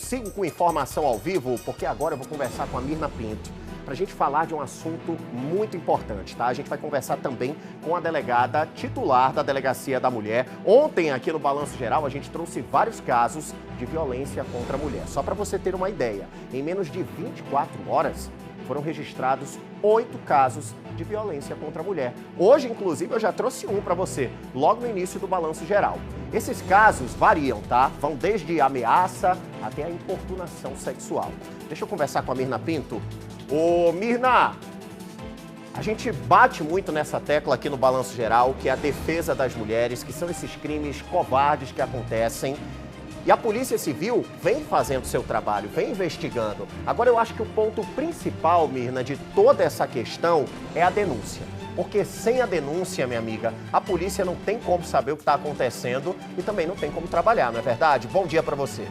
sigo com informação ao vivo porque agora eu vou conversar com a Mirna Pinto para a gente falar de um assunto muito importante, tá? A gente vai conversar também com a delegada titular da Delegacia da Mulher. Ontem, aqui no Balanço Geral, a gente trouxe vários casos de violência contra a mulher. Só para você ter uma ideia, em menos de 24 horas, foram registrados 8 casos de violência contra a mulher. Hoje, inclusive, eu já trouxe um para você, logo no início do Balanço Geral. Esses casos variam, tá? Vão desde ameaça até a importunação sexual. Deixa eu conversar com a Mirna Pinto. Ô, Mirna, a gente bate muito nessa tecla aqui no Balanço Geral, que é a defesa das mulheres, que são esses crimes covardes que acontecem. E a Polícia Civil vem fazendo seu trabalho, vem investigando. Agora, eu acho que o ponto principal, Mirna, de toda essa questão é a denúncia. Porque sem a denúncia, minha amiga, a polícia não tem como saber o que está acontecendo e também não tem como trabalhar, não é verdade? Bom dia para você.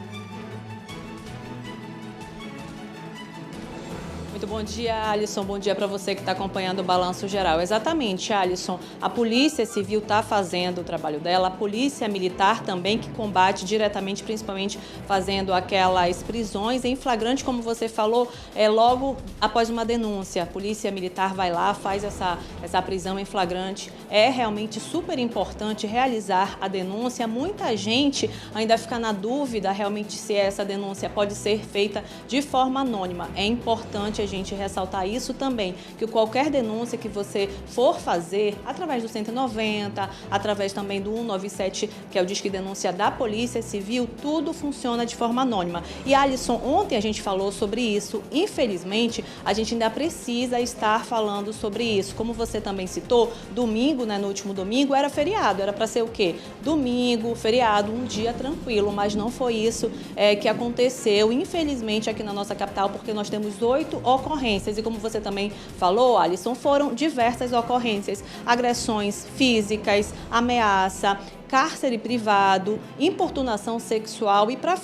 Muito bom dia, Alisson. Bom dia para você que está acompanhando o Balanço Geral. Exatamente, Alisson. A Polícia Civil está fazendo o trabalho dela, a Polícia Militar também, que combate diretamente, principalmente fazendo aquelas prisões em flagrante, como você falou, logo após uma denúncia. A Polícia Militar vai lá, faz essa prisão em flagrante. É realmente super importante realizar a denúncia. Muita gente ainda fica na dúvida realmente se essa denúncia pode ser feita de forma anônima. É importante a gente ressaltar isso também, que qualquer denúncia que você for fazer, através do 190, através também do 197, que é o Disque Denúncia da Polícia Civil, tudo funciona de forma anônima. E, Alisson, ontem a gente falou sobre isso. Infelizmente, a gente ainda precisa estar falando sobre isso. Como você também citou, domingo, né, no último domingo, era feriado. Era para ser o quê? Domingo, feriado, um dia tranquilo, mas não foi isso que aconteceu, infelizmente, aqui na nossa capital, porque nós temos 8 ocorrências. E como você também falou, Alisson, foram diversas ocorrências. Agressões físicas, ameaça, cárcere privado, importunação sexual. E para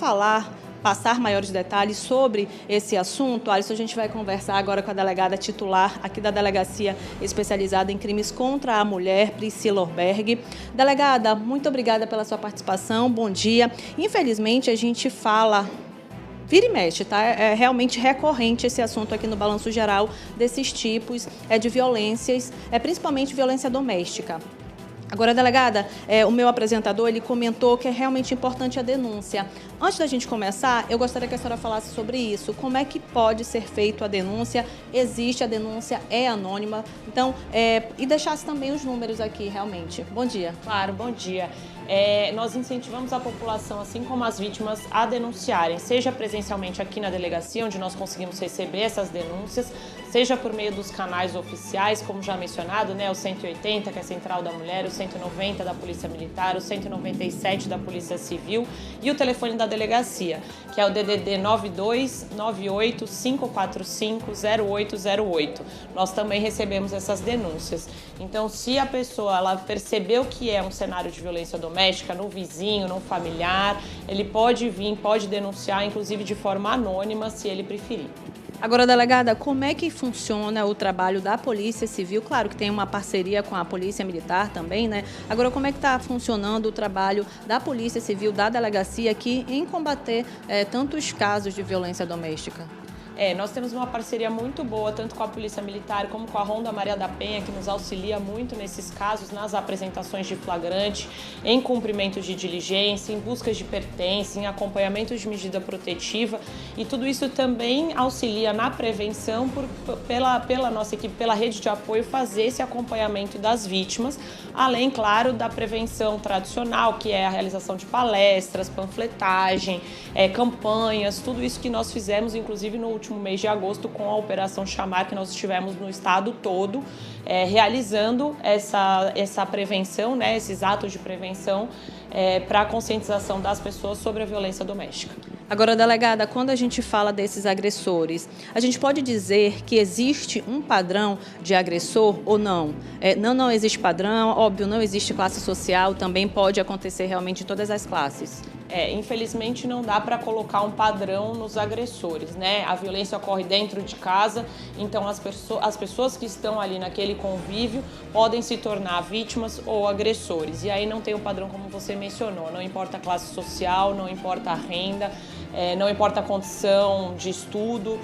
passar maiores detalhes sobre esse assunto, Alisson, a gente vai conversar agora com a delegada titular aqui da Delegacia Especializada em Crimes contra a Mulher, Priscila Orberg. Delegada, muito obrigada pela sua participação, bom dia. Infelizmente, a gente fala... Vira e mexe, tá? É realmente recorrente esse assunto aqui no Balanço Geral desses tipos de violências, principalmente violência doméstica. Agora, delegada, o meu apresentador, ele comentou que é realmente importante a denúncia. Antes da gente começar, eu gostaria que a senhora falasse sobre isso. Como é que pode ser feita a denúncia? Existe a denúncia, é anônima. Então, e deixasse também os números aqui, realmente. Bom dia. Claro, bom dia. Nós incentivamos a população, assim como as vítimas, a denunciarem, seja presencialmente aqui na delegacia, onde nós conseguimos receber essas denúncias, seja por meio dos canais oficiais, como já mencionado, né, o 180, que é a Central da Mulher, o 190 da Polícia Militar, o 197 da Polícia Civil e o telefone da delegacia, que é o DDD 9298 545 0808. Nós também recebemos essas denúncias. Então, se a pessoa ela percebeu que é um cenário de violência doméstica no vizinho, no familiar, ele pode vir, pode denunciar, inclusive de forma anônima, se ele preferir. Agora, delegada, como é que funciona o trabalho da Polícia Civil? Claro que tem uma parceria com a Polícia Militar também, né? Agora, como é que está funcionando o trabalho da Polícia Civil, da delegacia aqui em combater tantos casos de violência doméstica? Nós temos uma parceria muito boa, tanto com a Polícia Militar como com a Ronda Maria da Penha, que nos auxilia muito nesses casos, nas apresentações de flagrante, em cumprimento de diligência, em buscas de pertences, em acompanhamento de medida protetiva. E tudo isso também auxilia na prevenção pela nossa equipe, pela rede de apoio, fazer esse acompanhamento das vítimas, além, claro, da prevenção tradicional, que é a realização de palestras, panfletagem, campanhas, tudo isso que nós fizemos, inclusive no último mês de agosto, com a Operação Chamar, que nós estivemos no estado todo, realizando essa prevenção, né, esses atos de prevenção para a conscientização das pessoas sobre a violência doméstica. Agora, delegada, quando a gente fala desses agressores, a gente pode dizer que existe um padrão de agressor ou não? Não existe padrão, óbvio, não existe classe social, também pode acontecer realmente em todas as classes. Infelizmente não dá para colocar um padrão nos agressores, né? A violência ocorre dentro de casa, então as pessoas que estão ali naquele convívio podem se tornar vítimas ou agressores. E aí não tem um padrão como você mencionou, não importa a classe social, não importa a renda, não importa a condição de estudo,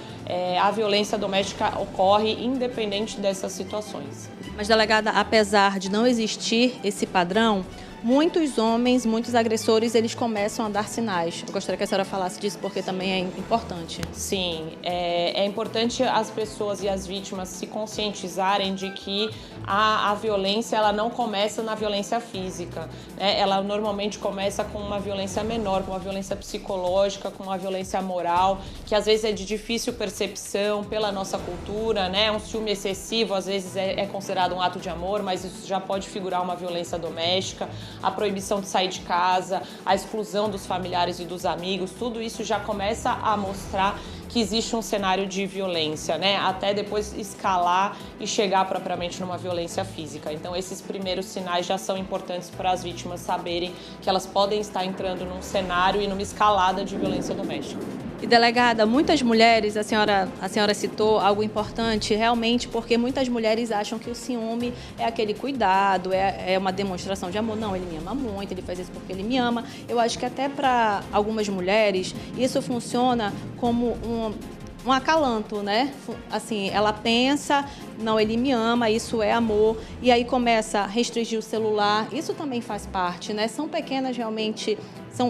a violência doméstica ocorre independente dessas situações. Mas, delegada, apesar de não existir esse padrão, muitos homens, muitos agressores, eles começam a dar sinais. Eu gostaria que a senhora falasse disso porque também é importante. Sim, é importante as pessoas e as vítimas se conscientizarem de que a violência ela não começa na violência física, né? Ela normalmente começa com uma violência menor, com uma violência psicológica, com uma violência moral, que às vezes é de difícil percepção pela nossa cultura, né? Um ciúme excessivo às vezes é considerado um ato de amor, mas isso já pode figurar uma violência doméstica. A proibição de sair de casa, a exclusão dos familiares e dos amigos, tudo isso já começa a mostrar que existe um cenário de violência, né? Até depois escalar e chegar propriamente numa violência física. Então, esses primeiros sinais já são importantes para as vítimas saberem que elas podem estar entrando num cenário e numa escalada de violência doméstica. E, delegada, muitas mulheres, a senhora citou algo importante, realmente, porque muitas mulheres acham que o ciúme é aquele cuidado, é uma demonstração de amor. Não, ele me ama muito, ele faz isso porque ele me ama. Eu acho que até para algumas mulheres isso funciona como um acalanto, né? Assim, ela pensa, não, ele me ama, isso é amor, e aí começa a restringir o celular. Isso também faz parte, né? São pequenas realmente...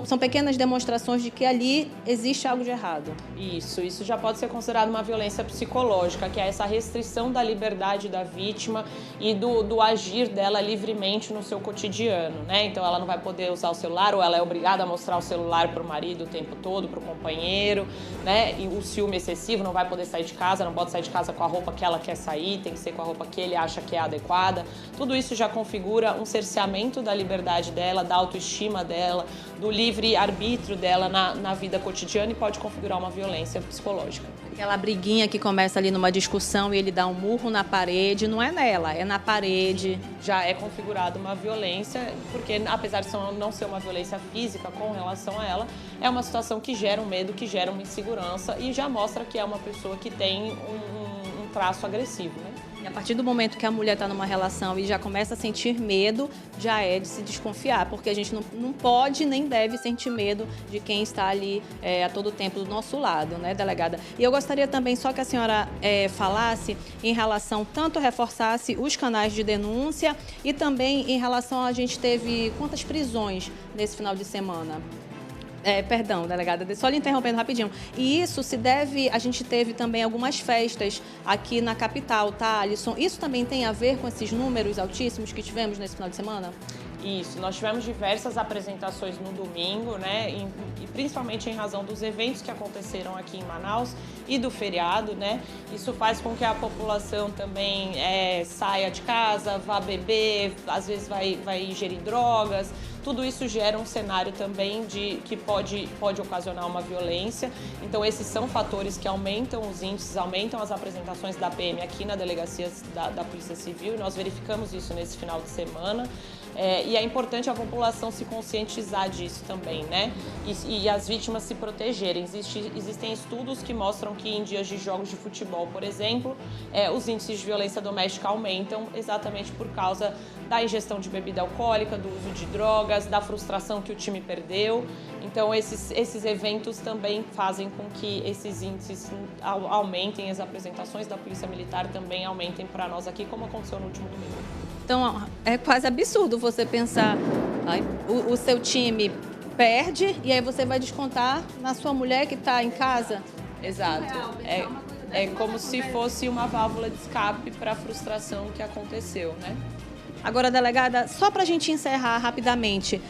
São pequenas demonstrações de que ali existe algo de errado. Isso já pode ser considerado uma violência psicológica, que é essa restrição da liberdade da vítima e do agir dela livremente no seu cotidiano, né? Então ela não vai poder usar o celular, ou ela é obrigada a mostrar o celular para o marido o tempo todo, para o companheiro, né? E o ciúme excessivo, não vai poder sair de casa, não pode sair de casa com a roupa que ela quer sair, tem que ser com a roupa que ele acha que é adequada. Tudo isso já configura um cerceamento da liberdade dela, da autoestima dela, do livre-arbítrio dela na vida cotidiana e pode configurar uma violência psicológica. Aquela briguinha que começa ali numa discussão e ele dá um murro na parede, não é nela, é na parede. Já é configurada uma violência, porque apesar de não ser uma violência física com relação a ela, é uma situação que gera um medo, que gera uma insegurança e já mostra que é uma pessoa que tem um traço agressivo, né? E a partir do momento que a mulher está numa relação e já começa a sentir medo, já é de se desconfiar, porque a gente não pode nem deve sentir medo de quem está ali a todo tempo do nosso lado, né, delegada? E eu gostaria também só que a senhora falasse em relação, tanto reforçasse os canais de denúncia e também em relação a gente teve quantas prisões nesse final de semana? Perdão, delegada, só lhe interrompendo rapidinho. E isso se deve, a gente teve também algumas festas aqui na capital, tá, Alisson? Isso também tem a ver com esses números altíssimos que tivemos nesse final de semana? Isso, nós tivemos diversas apresentações no domingo, né, e principalmente em razão dos eventos que aconteceram aqui em Manaus e do feriado, né, isso faz com que a população também saia de casa, vá beber, às vezes vai ingerir drogas. Tudo isso gera um cenário também que pode ocasionar uma violência. Então, esses são fatores que aumentam os índices, aumentam as apresentações da PM aqui na delegacia da Polícia Civil. E nós verificamos isso nesse final de semana. E é importante a população se conscientizar disso também, né? E as vítimas se protegerem. Existem estudos que mostram que em dias de jogos de futebol, por exemplo, os índices de violência doméstica aumentam exatamente por causa da ingestão de bebida alcoólica, do uso de drogas, da frustração que o time perdeu. Então, esses eventos também fazem com que esses índices aumentem, as apresentações da Polícia Militar também aumentem para nós aqui, como aconteceu no último domingo. Então, é quase absurdo você pensar, o seu time perde e aí você vai descontar na sua mulher que está em casa? Exato. É como se fosse uma válvula de escape para a frustração que aconteceu, né? Agora, delegada, só para a gente encerrar rapidamente,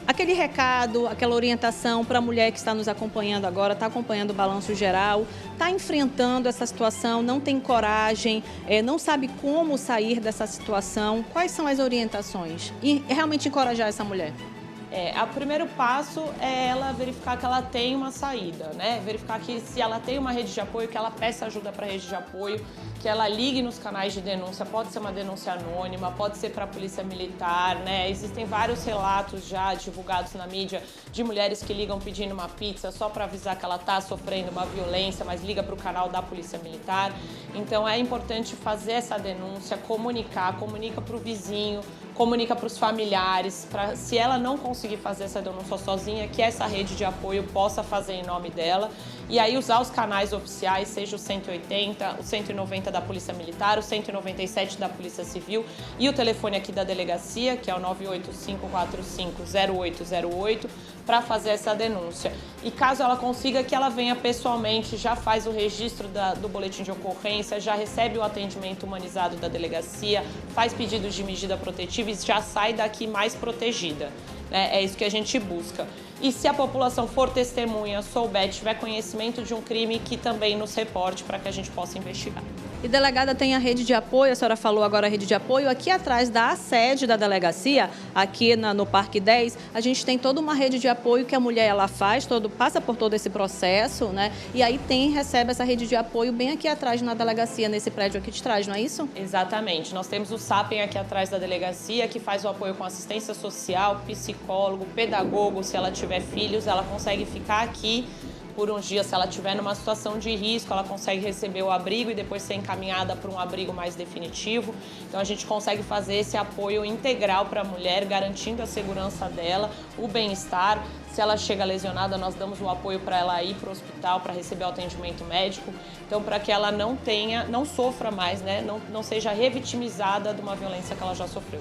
aquele recado, aquela orientação para a mulher que está nos acompanhando agora, está acompanhando o Balanço Geral, está enfrentando essa situação, não tem coragem, não sabe como sair dessa situação. Quais são as orientações? E realmente encorajar essa mulher? O primeiro passo é ela verificar que ela tem uma saída, né? Verificar que se ela tem uma rede de apoio, que ela peça ajuda para a rede de apoio, que ela ligue nos canais de denúncia, pode ser uma denúncia anônima, pode ser para a Polícia Militar, né? Existem vários relatos já divulgados na mídia de mulheres que ligam pedindo uma pizza só para avisar que ela está sofrendo uma violência, mas liga para o canal da Polícia Militar. Então é importante fazer essa denúncia, comunica para o vizinho, comunica para os familiares, se ela não conseguir fazer essa denúncia sozinha, que essa rede de apoio possa fazer em nome dela. E aí usar os canais oficiais, seja o 180, o 190 da Polícia Militar, o 197 da Polícia Civil e o telefone aqui da delegacia, que é o 985450808, para fazer essa denúncia. E caso ela consiga, que ela venha pessoalmente, já faz o registro do boletim de ocorrência, já recebe o atendimento humanizado da delegacia, faz pedidos de medida protetiva e já sai daqui mais protegida. É isso que a gente busca. E se a população for testemunha, souber, tiver conhecimento de um crime, que também nos reporte para que a gente possa investigar. E delegada, tem a rede de apoio, a senhora falou agora a rede de apoio, aqui atrás da sede da delegacia, aqui no Parque 10, a gente tem toda uma rede de apoio que a mulher ela faz, passa por todo esse processo, né? E aí recebe essa rede de apoio bem aqui atrás na delegacia, nesse prédio aqui de trás, não é isso? Exatamente. Nós temos o SAPEN aqui atrás da delegacia, que faz o apoio com assistência social, psicólogo, pedagogo. Se ela tiver filhos, ela consegue ficar aqui por uns dias. Se ela estiver numa situação de risco, ela consegue receber o abrigo e depois ser encaminhada para um abrigo mais definitivo. Então a gente consegue fazer esse apoio integral para a mulher, garantindo a segurança dela, o bem-estar. Se ela chega lesionada, nós damos o apoio para ela ir para o hospital para receber o atendimento médico. Então, para que ela não sofra mais, né? Não seja revitimizada de uma violência que ela já sofreu.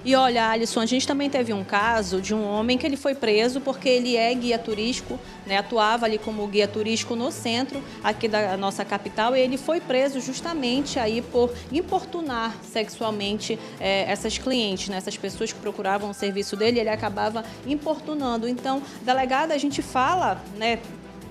E olha, Alisson, a gente também teve um caso de um homem que ele foi preso porque ele é guia turístico, né, atuava ali como guia turístico no centro aqui da nossa capital, e ele foi preso justamente aí por importunar sexualmente essas clientes, né, essas pessoas que procuravam o serviço dele, ele acabava importunando. Então, delegada, a gente fala, né,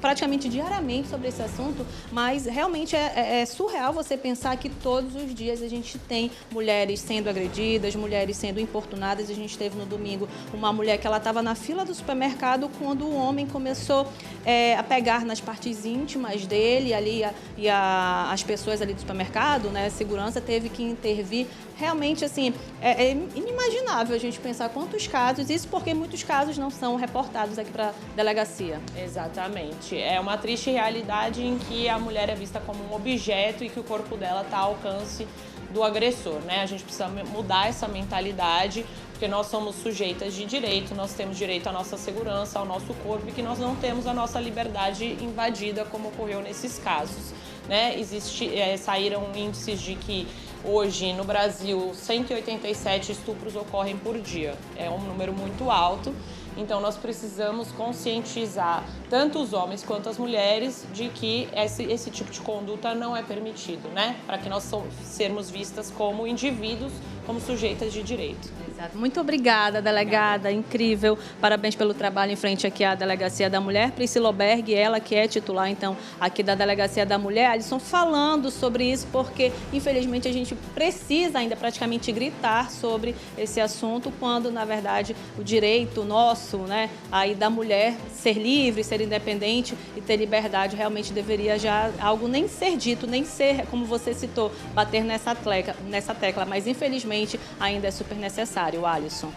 praticamente diariamente sobre esse assunto, mas realmente é surreal você pensar que todos os dias a gente tem mulheres sendo agredidas, mulheres sendo importunadas. A gente teve no domingo uma mulher que ela estava na fila do supermercado quando o homem começou a pegar nas partes íntimas dele ali, as pessoas ali do supermercado, né, a segurança teve que intervir. Realmente, assim, é inimaginável a gente pensar quantos casos, isso porque muitos casos não são reportados aqui para a delegacia. Exatamente. É uma triste realidade em que a mulher é vista como um objeto e que o corpo dela está ao alcance do agressor, né? A gente precisa mudar essa mentalidade, porque nós somos sujeitas de direito, nós temos direito à nossa segurança, ao nosso corpo, e que nós não temos a nossa liberdade invadida, como ocorreu nesses casos, né? Saíram índices de que hoje no Brasil 187 estupros ocorrem por dia. É um número muito alto. Então, nós precisamos conscientizar tanto os homens quanto as mulheres de que esse tipo de conduta não é permitido, né? Para que nós sermos vistas como indivíduos, como sujeitas de direito. Exato. Muito obrigada, delegada, incrível. Parabéns pelo trabalho em frente aqui à Delegacia da Mulher. Priscila Oberg, ela que é titular, então, aqui da Delegacia da Mulher. Alisson, falando sobre isso, porque, infelizmente, a gente precisa ainda praticamente gritar sobre esse assunto, quando, na verdade, o direito nosso, né, aí da mulher ser livre, ser independente e ter liberdade, realmente deveria já algo nem ser dito, nem ser, como você citou, bater nessa tecla, mas, infelizmente, ainda é super necessário, Alisson.